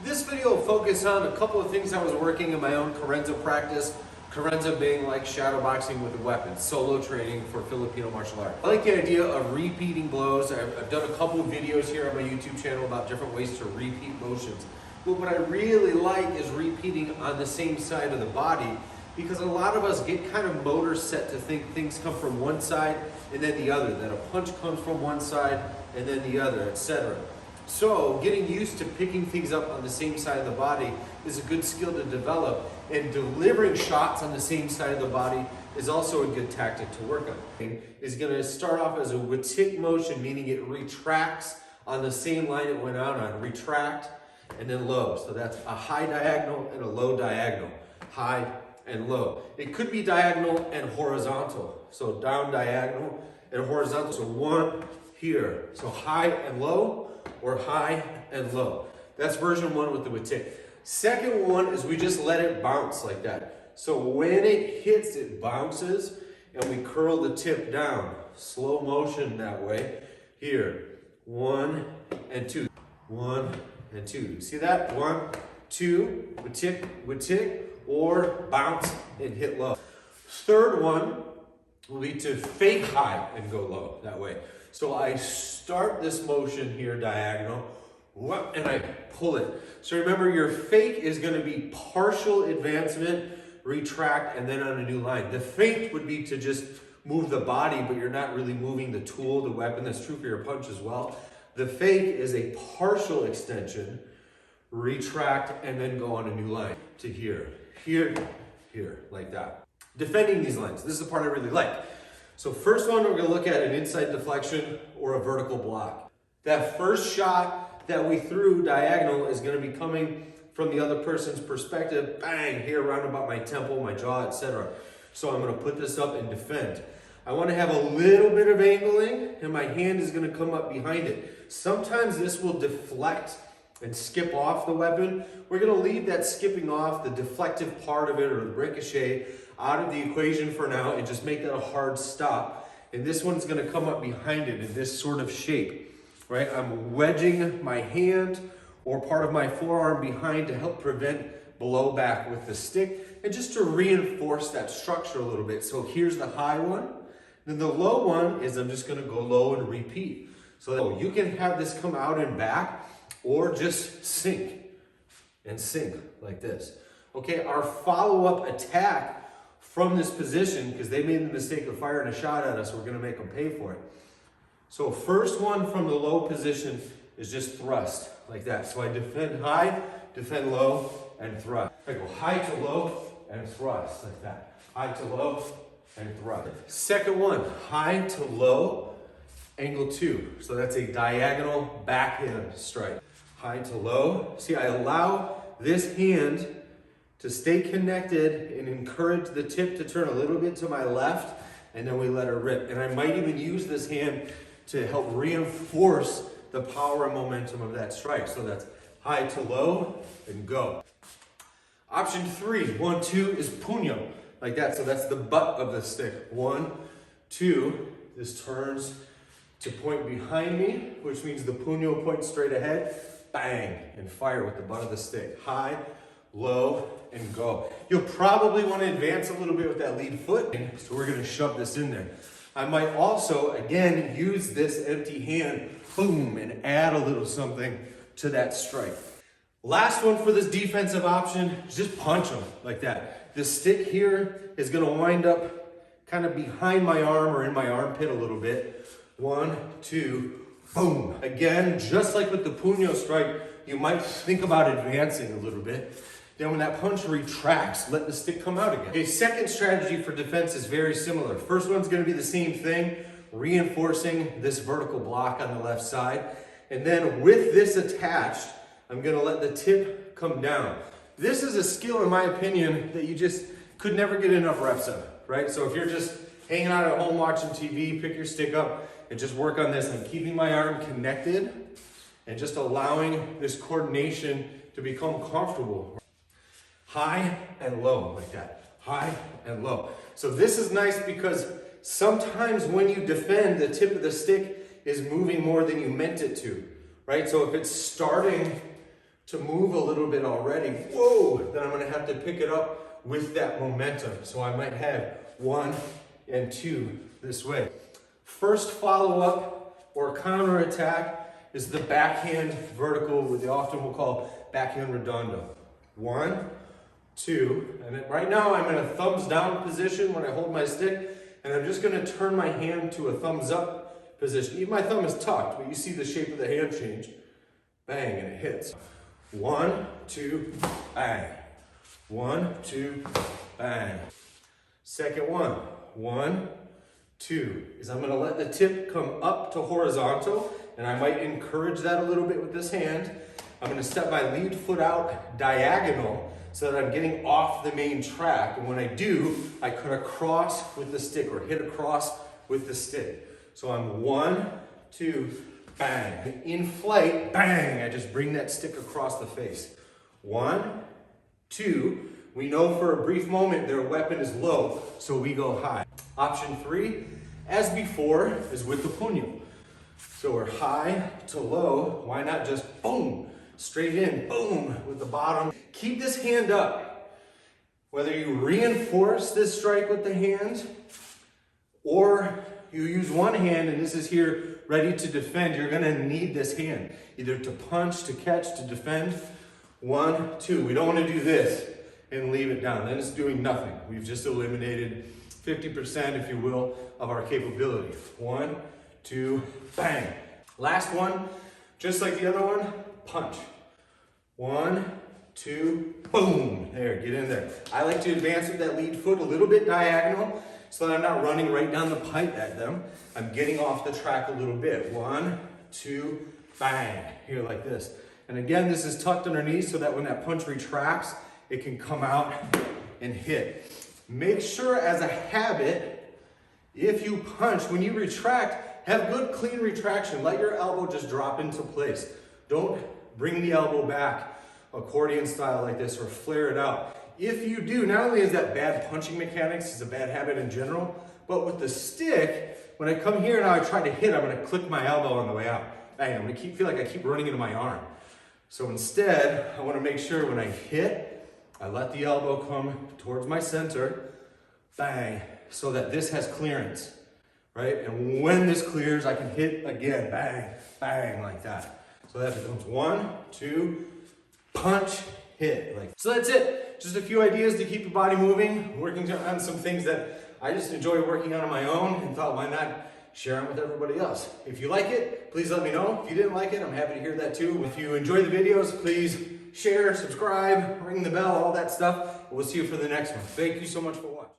This video will focus on a couple of things I was working in my own Carenza practice. Carenza being like shadow boxing with a weapon, solo training for Filipino martial art. I like the idea of repeating blows. I've done a couple of videos here on my YouTube channel about different ways to repeat motions. But what I really like is repeating on the same side of the body, because a lot of us get kind of motor set to think things come from one side and then the other, that a punch comes from one side and then the other, etc. So getting used to picking things up on the same side of the body is a good skill to develop, and delivering shots on the same side of the body is also a good tactic to work on. It's going to start off as a witik motion, meaning it retracts on the same line it went out on, retract and then low. So that's a high diagonal and a low diagonal, high and low. It could be diagonal and horizontal, so down diagonal and horizontal. So one here, so high and low, or high and low. That's version one with the witik. Second one is we just let it bounce like that. So when it hits, it bounces, and we curl the tip down. Slow motion that way. Here, 1 and 2. 1 and 2. See that? 1, 2, witik, witik, or bounce and hit low. Third one will be to fake high and go low that way. So I start this motion here diagonal, and I pull it. So remember, your fake is going to be partial advancement, retract, and then on a new line. The fake would be to just move the body, but you're not really moving the tool, the weapon. That's true for your punch as well. The fake is a partial extension, retract, and then go on a new line to here, here, here, like that. Defending these lines, this is the part I really like. So first one, we're going to look at an inside deflection or a vertical block. That first shot that we threw diagonal is going to be coming from the other person's perspective, bang, here around about my temple, my jaw, etc. So I'm going to put this up and defend. I want to have a little bit of angling, and my hand is going to come up behind it. Sometimes this will deflect and skip off the weapon. We're going to leave that skipping off, the deflective part of it, or the ricochet, out of the equation for now, and just make that a hard stop. And this one's going to come up behind it in this sort of shape, right? I'm wedging my hand or part of my forearm behind to help prevent blowback with the stick, and just to reinforce that structure a little bit. So here's the high one. Then the low one is I'm just going to go low and repeat. So that you can have this come out and back, or just sink and sink like this. Okay, our follow-up attack from this position, because they made the mistake of firing a shot at us, we're going to make them pay for it. So first one from the low position is just thrust, like that. So I defend high, defend low, and thrust. I go high to low and thrust, like that. High to low and thrust. Second one, high to low, angle 2. So that's a diagonal backhand strike. High to low. See, I allow this hand to stay connected and encourage the tip to turn a little bit to my left, and then we let her rip. And I might even use this hand to help reinforce the power and momentum of that strike. So that's high to low and go. Option 3, 1, 2 is puño, like that. So that's the butt of the stick. 1, 2, this turns to point behind me, which means the puño points straight ahead. Bang, and fire with the butt of the stick. High, low, and go. You'll probably want to advance a little bit with that lead foot, so we're going to shove this in there. I might also, again, use this empty hand, boom, and add a little something to that strike. Last one for this defensive option is just punch them like that. The stick here is going to wind up kind of behind my arm or in my armpit a little bit. 1, 2, boom. Again, just like with the puño strike, you might think about advancing a little bit. Then when that punch retracts, let the stick come out again. Okay, second strategy for defense is very similar. First one's going to be the same thing, reinforcing this vertical block on the left side. And then with this attached, I'm going to let the tip come down. This is a skill, in my opinion, that you just could never get enough reps of, right? So if you're just hanging out at home watching TV, pick your stick up and just work on this. I'm keeping my arm connected and just allowing this coordination to become comfortable. High and low, like that. High and low. So this is nice because sometimes when you defend, the tip of the stick is moving more than you meant it to, right? So if it's starting to move a little bit already, whoa, then I'm gonna have to pick it up with that momentum. So I might have 1 and 2 this way. First follow-up or counter-attack is the backhand vertical, what they often will call backhand redondo. 1, 2, and then right now I'm in a thumbs down position when I hold my stick, and I'm just gonna turn my hand to a thumbs up position. Even my thumb is tucked, but you see the shape of the hand change. Bang, and it hits. 1, 2, bang. 1, 2, bang. Second one, 1, 2, is I'm gonna let the tip come up to horizontal, and I might encourage that a little bit with this hand. I'm gonna step my lead foot out diagonal so that I'm getting off the main track. And when I do, I cut across with the stick or hit across with the stick. So I'm 1, 2, bang. In flight, bang, I just bring that stick across the face. 1, 2, we know for a brief moment their weapon is low, so we go high. Option 3, as before, is with the puño. So we're high to low, why not just boom, straight in, boom, with the bottom. Keep this hand up. Whether you reinforce this strike with the hand, or you use one hand and this is here ready to defend, you're gonna need this hand, either to punch, to catch, to defend. 1, 2, we don't wanna do this and leave it down. Then it's doing nothing. We've just eliminated 50%, if you will, of our capability. 1, 2, bang. Last one, just like the other one, punch. 1, 2, boom. There, get in there. I like to advance with that lead foot a little bit diagonal so that I'm not running right down the pipe at them. I'm getting off the track a little bit. 1, 2, bang. Here like this. And again, this is tucked underneath so that when that punch retracts, it can come out and hit. Make sure as a habit, if you punch, when you retract, have good clean retraction. Let your elbow just drop into place. Don't bring the elbow back accordion style like this or flare it out. If you do, not only is that bad punching mechanics, it's a bad habit in general, but with the stick, when I come here now I try to hit, I'm gonna click my elbow on the way out. Bang, I'm gonna feel like I keep running into my arm. So instead, I wanna make sure when I hit, I let the elbow come towards my center, bang, so that this has clearance, right? And when this clears, I can hit again, bang, bang, like that. So that becomes 1, 2, punch, hit. So that's it. Just a few ideas to keep your body moving, working on some things that I just enjoy working on my own and thought, why not share them with everybody else? If you like it, please let me know. If you didn't like it, I'm happy to hear that too. If you enjoy the videos, please share, subscribe, ring the bell, all that stuff. We'll see you for the next one. Thank you so much for watching.